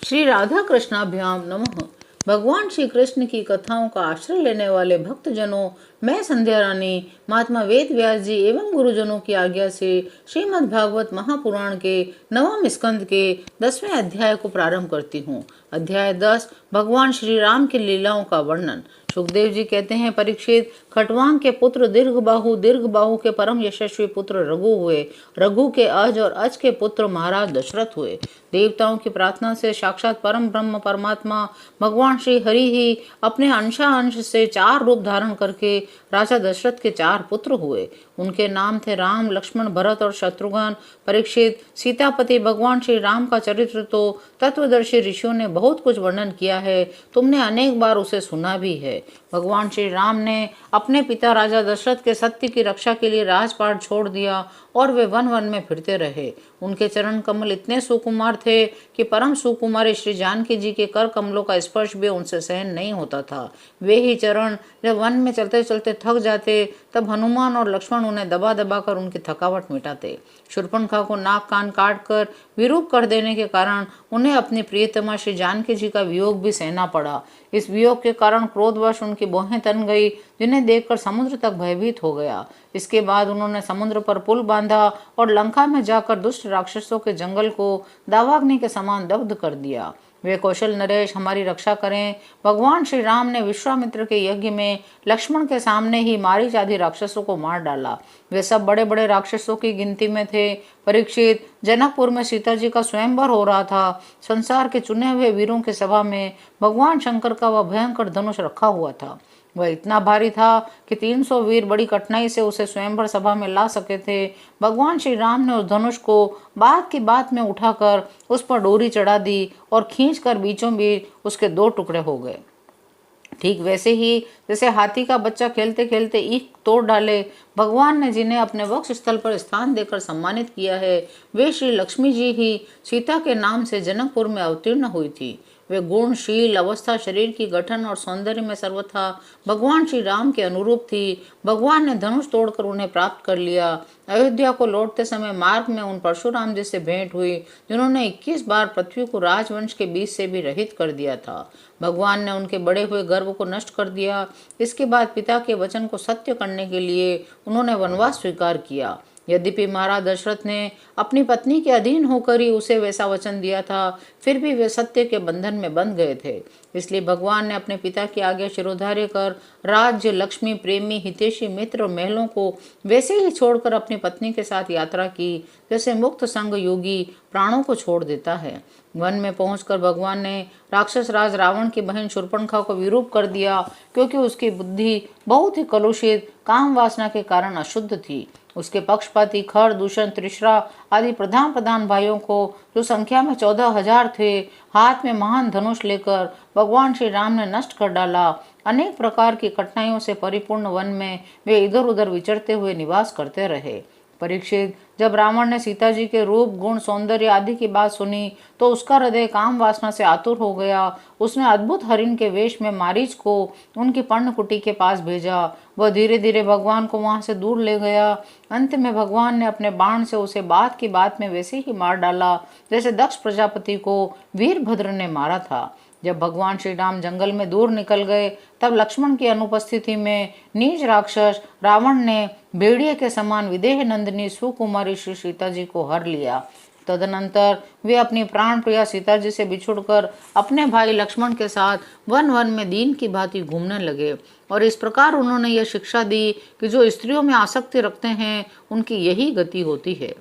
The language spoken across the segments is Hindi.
श्री राधा कृष्णाभ्याम नमः। भगवान श्री कृष्ण की कथाओं का आश्रय लेने वाले भक्तजनों, मैं संध्या रानी महात्मा वेद व्यास जी एवं गुरुजनों की आज्ञा से श्रीमद् भागवत महापुराण के 9वें स्कंद के 10वें अध्याय को प्रारंभ करती हूँ। अध्याय 10 भगवान श्री राम की लीलाओं का वर्णन। सुखदेव जी कहते हैं, परीक्षित, खटवांग के पुत्र दीर्घबाहु के परम यशस्वी पुत्र रघु हुए। रघु के अज और अज के पुत्र महाराज दशरथ हुए। देवताओं की प्रार्थना से साक्षात परम ब्रह्म परमात्मा भगवान श्री हरि ही अपने अंशांश से 4 रूप धारण करके राजा दशरथ के 4 पुत्र हुए। उनके नाम थे राम, लक्ष्मण, भरत और शत्रुघ्न। परीक्षित, सीतापति भगवान श्री राम का चरित्र तो तत्वदर्शी ऋषियों ने बहुत कुछ वर्णन किया है, तुमने अनेक बार उसे सुना भी है। भगवान श्री राम ने अपने पिता राजा दशरथ के सत्य की रक्षा के लिए राजपाट छोड़ दिया और वे वन वन में फिरते रहे। उनके चरण कमल इतने सुकुमार थे कि परम सुकुमारी श्री जानकी जी के कर कमलों का स्पर्श भी उनसे सहन नहीं होता था। वे ही चरण जब वन में चलते चलते थक जाते, तब हनुमान और लक्ष्मण उन्हें दबा दबा कर उनकी थकावट मिटाते। शूर्पणखा को नाक कान काट कर विरूप कर देने के कारण उन्हें अपनी प्रियतमा श्री जानकी जी का वियोग भी सहना पड़ा। इस वियोग के कारण क्रोधवश उनकी भौहें तन गई, जिन्हें देखकर समुद्र तक भयभीत हो गया। इसके बाद उन्होंने समुद्र पर पुल बांधा और लंका में जाकर दुष्ट राक्षसों के जंगल को दावाग्नि के समान दग्ध कर दिया। वे कौशल नरेश हमारी रक्षा करें। भगवान श्री राम ने विश्वामित्र के यज्ञ में लक्ष्मण के सामने ही मारीच आदि राक्षसों को मार डाला। वे सब बड़े बड़े राक्षसों की गिनती में थे। परीक्षित, जनकपुर में सीता जी का स्वयंवर हो रहा था। संसार के चुने हुए वीरों की सभा में भगवान शंकर का वह भयंकर धनुष रखा हुआ था। वह इतना भारी था कि 300 वीर बड़ी कठिनाई से उसे स्वयंवर सभा में ला सके थे। भगवान श्री राम ने उस धनुष को बात की बात में उठाकर उस पर डोरी चढ़ा दी और खींचकर बीचों बीच उसके 2 टुकड़े हो गए। ठीक वैसे ही जैसे हाथी का बच्चा खेलते खेलते ईख तोड़ डाले, भगवान ने जिन्हें अपने वक्ष स्थल पर स्थान देकर सम्मानित किया है, वे श्री लक्ष्मी जी ही सीता के नाम से जनकपुर में अवतीर्ण हुई थी। वे गुणशील अवस्था, शरीर की गठन और सौंदर्य में सर्वथा भगवान श्री राम के अनुरूप थी। भगवान ने धनुष तोड़कर उन्हें प्राप्त कर लिया। अयोध्या को लौटते समय मार्ग में उन परशुराम जी से भेंट हुई, जिन्होंने 21 बार पृथ्वी को राजवंश के बीच से भी रहित कर दिया था। भगवान ने उनके बड़े हुए गर्व को नष्ट कर दिया। इसके बाद पिता के वचन को सत्य करने के लिए उन्होंने वनवास स्वीकार किया। यद्यपि महाराज दशरथ ने अपनी पत्नी के अधीन होकर ही उसे वैसा वचन दिया था, फिर भी वे सत्य के बंधन में बंध गए थे। इसलिए भगवान ने अपने पिता की आज्ञा शिरोधार्य कर राज्य, लक्ष्मी, प्रेमी, हितैषी, मित्र और महलों को वैसे ही छोड़कर अपनी पत्नी के साथ यात्रा की, जैसे मुक्त संग योगी प्राणों को छोड़ देता है। वन में पहुंचकर भगवान ने राक्षस राज रावण की बहन शूर्पणखा को विरूप कर दिया, क्योंकि उसकी बुद्धि बहुत ही कलुषित काम वासना के कारण अशुद्ध थी। उसके पक्षपाती खर, दूषण, त्रिशरा आदि प्रधान भाइयों को, जो संख्या में 14,000 थे, हाथ में महान धनुष लेकर भगवान श्री राम ने नष्ट कर डाला। अनेक प्रकार की कठिनाइयों से परिपूर्ण वन में वे इधर उधर विचरते हुए निवास करते रहे। परीक्षित, जब रावण ने सीता जी के रूप, गुण, सौंदर्य आदि की बात सुनी तो उसका हृदय काम वासना से आतुर हो गया। उसने अद्भुत हरिण के वेश में मारीच को उनकी पर्णकुटी के पास भेजा। वह धीरे धीरे भगवान को वहां से दूर ले गया। अंत में भगवान ने अपने बाण से उसे बात की बात में वैसे ही मार डाला, जैसे दक्ष प्रजापति को वीरभद्र ने मारा था। जब भगवान श्री राम जंगल में दूर निकल गए, तब लक्ष्मण की अनुपस्थिति में नीच राक्षस रावण ने भेड़िए के समान विदेह नंदिनी सुकुमारी श्री सीता जी को हर लिया। तदनंतर वे अपनी प्राण प्रिया सीता जी से बिछुड़कर अपने भाई लक्ष्मण के साथ वन वन में दीन की भांति घूमने लगे। और इस प्रकार उन्होंने यह शिक्षा दी कि जो स्त्रियों में आसक्ति रखते हैं, उनकी यही गति होती है।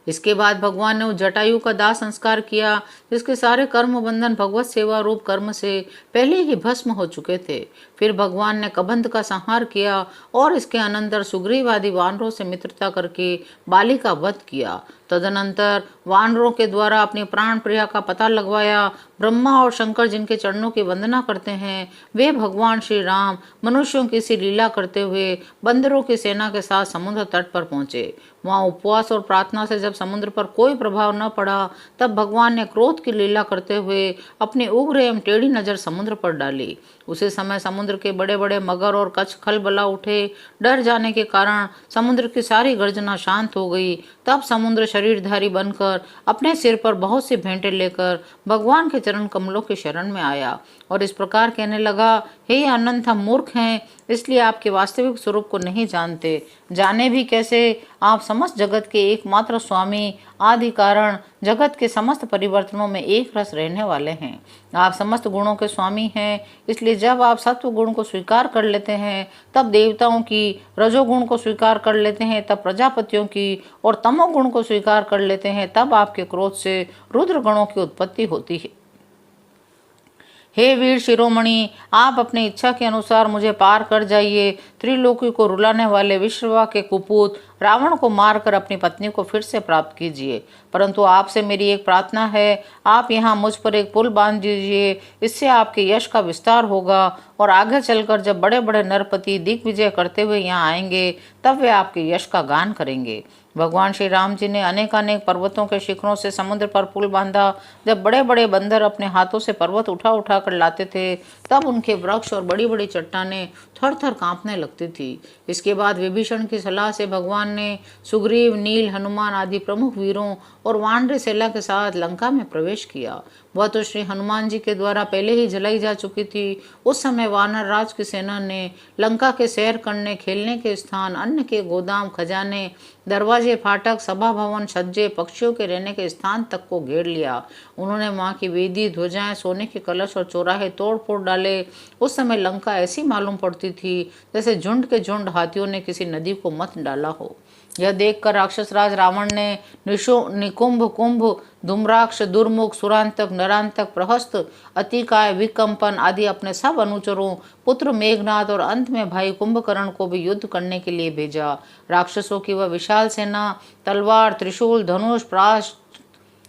इसके बाद भगवान ने उस जटायु का दाह संस्कार किया, जिसके सारे कर्म बंधन भगवत सेवा रूप कर्म से पहले ही भस्म हो चुके थे। फिर भगवान ने कबंध का संहार किया और इसके अनंतर सुग्रीव आदि वानरों से मित्रता करके बाली का वध किया। तदनंतर वानरों के द्वारा अपनी प्राण प्रिया का पता लगवाया। ब्रह्मा और शंकर जिनके चरणों की वंदना करते हैं, वे भगवान श्री राम मनुष्यों की सी लीला करते हुए बंदरों की सेना के साथ समुद्र तट पर पहुंचे। वहां उपवास और प्रार्थना से जब समुद्र पर कोई प्रभाव न पड़ा, तब भगवान ने क्रोध की लीला करते हुए अपनी उग्र एवं टेढ़ी नजर समुद्र पर डाली। उसी समय समुद्र के बड़े बड़े मगर और कच्छ खलबला उठे। डर जाने के कारण समुद्र की सारी गर्जना शांत हो गई। तब समुद्र शरीरधारी बनकर अपने सिर पर बहुत सी भेंटें लेकर भगवान के चरण कमलों की शरण में आया और इस प्रकार कहने लगा, हे अनंत, हम मूर्ख हैं, इसलिए आपके वास्तविक स्वरूप को नहीं जानते। जाने भी कैसे? आप समस्त जगत के एकमात्र स्वामी, आदि कारण, जगत के समस्त परिवर्तनों में एक रस रहने वाले हैं। आप समस्त गुणों के स्वामी हैं, इसलिए जब आप सत्व गुण को स्वीकार कर लेते हैं तब देवताओं की, रजोगुण को स्वीकार कर लेते हैं तब प्रजापतियों की, और तमोगुण को स्वीकार कर लेते हैं तब आपके क्रोध से रुद्र गणों की उत्पत्ति होती है। हे वीर शिरोमणि, आप अपनी इच्छा के अनुसार मुझे पार कर जाइए। त्रिलोकी को रुलाने वाले विश्रवा के कुपूत रावण को मारकर अपनी पत्नी को फिर से प्राप्त कीजिए। परंतु आपसे मेरी एक प्रार्थना है, आप यहाँ मुझ पर एक पुल बांध दीजिए, इससे आपके यश का विस्तार होगा और आगे चलकर जब बड़े बड़े नरपति दिग्विजय करते हुए यहाँ आएंगे तब वे आपके यश का गान करेंगे। भगवान श्री राम जी ने अनेकानेक पर्वतों के शिखरों से समुद्र पर पुल बांधा। जब बड़े बड़े बंदर अपने हाथों से पर्वत उठा उठा कर लाते थे तब उनके वृक्ष और बड़ी बड़ी चट्टानें थर थर कांपने लगती थी। इसके बाद विभीषण की सलाह से भगवान ने सुग्रीव, नील, हनुमान आदि प्रमुख वीरों और वानरी सेना के साथ लंका में प्रवेश किया। वह तो श्री हनुमान जी के द्वारा पहले ही जलाई जा चुकी थी। उस समय वानर राज की सेना ने लंका के सैर करने, खेलने के स्थान, अन्न के गोदाम, खजाने, दरवाजे, फाटक, सभा भवन, छज्जे, पक्षियों के रहने के स्थान तक को घेर लिया। उन्होंने माँ की वेदी, ध्वजाएं, सोने के कलश और चौराहे तोड़ फोड़ डाले। उस समय लंका ऐसी मालूम पड़ती थी जैसे झुंड के झुंड हाथियों ने किसी नदी को मत डाला हो। यह देखकर राक्षस राज रावण ने निकुंभ, कुंभ, धूम्राक्ष, दुर्मुख, सुरांतक, नरांतक, प्रहस्त, अतिकाय, विकंपन आदि अपने सब अनुचरों, पुत्र मेघनाथ और अंत में भाई कुंभकर्ण को भी युद्ध करने के लिए भेजा। राक्षसों की वह विशाल सेना तलवार, त्रिशूल, धनुष, प्राश,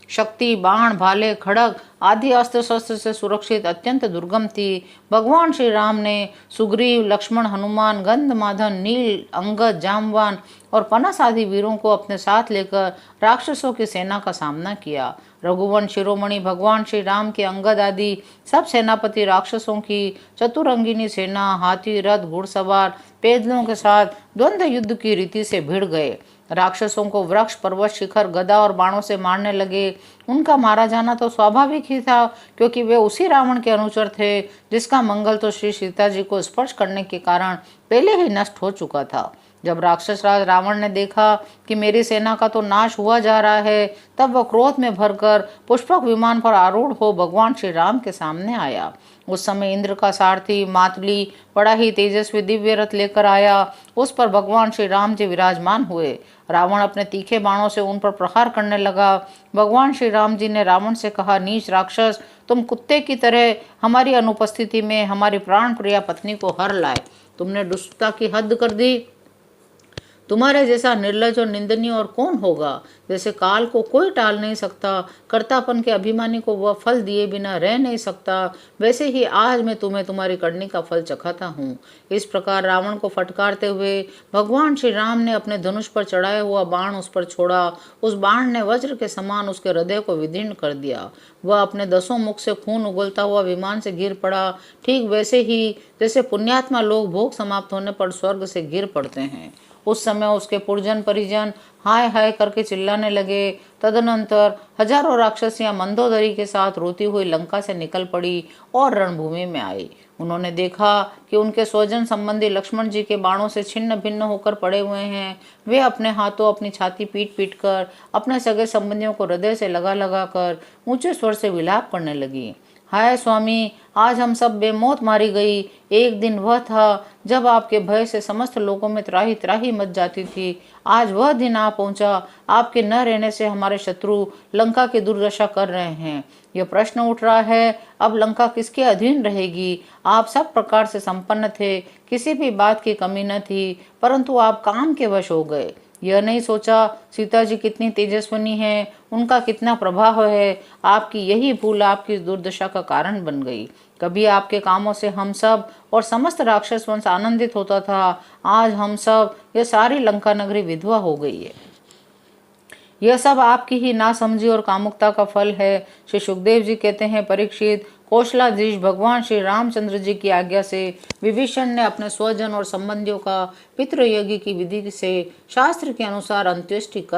शक्ति, बाण, भाले, खड़ग आदि अस्त्र शस्त्र से सुरक्षित अत्यंत दुर्गम थी। भगवान श्री राम ने सुग्रीव, लक्ष्मण, हनुमान, गंधमादन, नील, अंगद, जामवान और पनस आदि वीरों को अपने साथ लेकर राक्षसों की सेना का सामना किया। रघुवंश शिरोमणि भगवान श्री राम के अंगद आदि सब सेनापति राक्षसों की चतुरंगिनी सेना, हाथी, रथ, घुड़सवार, पैदलों के साथ द्वंद्व युद्ध की रीति से भिड़ गए। राक्षसों को वृक्ष, पर्वत, शिखर, गदा और बाणों से मारने लगे। उनका मारा जाना तो स्वाभाविक ही था, क्योंकि वे उसी रावण के अनुचर थे जिसका मंगल तो श्री सीता जी को स्पर्श करने के कारण पहले ही नष्ट हो चुका था। जब राक्षस राज रावण ने देखा कि मेरी सेना का तो नाश हुआ जा रहा है, तब वह क्रोध में भरकर पुष्पक विमान पर आरूढ़ हो भगवान श्री राम के सामने आया। उस समय इंद्र का सारथी मातली बड़ा ही तेजस्वी दिव्य रथ लेकर आया। उस पर भगवान श्री राम जी विराजमान हुए। रावण अपने तीखे बाणों से उन पर प्रहार करने लगा। भगवान श्री राम जी ने रावण से कहा, नीच राक्षस, तुम कुत्ते की तरह हमारी अनुपस्थिति में हमारी प्राण प्रिया पत्नी को हर लाए। तुमने दुष्टता की हद कर दी। तुम्हारे जैसा निर्लज और निंदनीय और कौन होगा। जैसे काल को कोई टाल नहीं सकता, कर्तापन के अभिमानी को वह फल दिए बिना रह नहीं सकता, वैसे ही आज मैं तुम्हें तुम्हारी करनी का फल चखाता हूँ। इस प्रकार रावण को फटकारते हुए भगवान श्री राम ने अपने धनुष पर चढ़ाया हुआ बाण उस पर छोड़ा। उस बाण ने वज्र के समान उसके हृदय को विदीर्ण कर दिया। वह अपने 10 मुख से खून उगलता हुआ विमान से गिर पड़ा, ठीक वैसे ही जैसे पुण्यात्मा लोग भोग समाप्त होने पर स्वर्ग से गिर पड़ते हैं। उस समय उसके पुरजन परिजन हाय हाय करके चिल्लाने लगे। तदनंतर हजारों राक्षसियां मंदोदरी के साथ रोती हुई लंका से निकल पड़ी और रणभूमि में आई। उन्होंने देखा कि उनके स्वजन संबंधी लक्ष्मण जी के बाणों से छिन्न भिन्न होकर पड़े हुए हैं। वे अपने हाथों अपनी छाती पीट पीट कर अपने सगे संबंधियों को हृदय से लगा लगा कर ऊंचे स्वर से विलाप करने लगी। हाय स्वामी, आज हम सब बेमौत मारी गई। एक दिन वह था जब आपके भय से समस्त लोगों में त्राही त्राही मच जाती थी। आज वह दिन आ पहुंचा। आपके न रहने से हमारे शत्रु लंका की दुर्दशा कर रहे हैं। यह प्रश्न उठ रहा है, अब लंका किसके अधीन रहेगी। आप सब प्रकार से संपन्न थे, किसी भी बात की कमी न थी, परंतु आप काम के वश हो गए। यह नहीं सोचा सीता जी कितनी तेजस्विनी है, उनका कितना प्रभाव है। आपकी यही भूल आपकी दुर्दशा का कारण बन गई। कभी आपके कामों से हम सब और समस्त राक्षस वंश आनंदित होता था। आज हम सब, यह सारी लंका नगरी विधवा हो गई है। यह सब आपकी ही नासमझी और कामुकता का फल है। श्री सुखदेव जी कहते हैं, परीक्षित, कौशलाधीश भगवान श्री रामचंद्र जी की आज्ञा से विभीषण ने अपने स्वजन और संबंधियों का पितृयज्ञ की विधि से शास्त्र के अनुसार अंत्येष्टि कर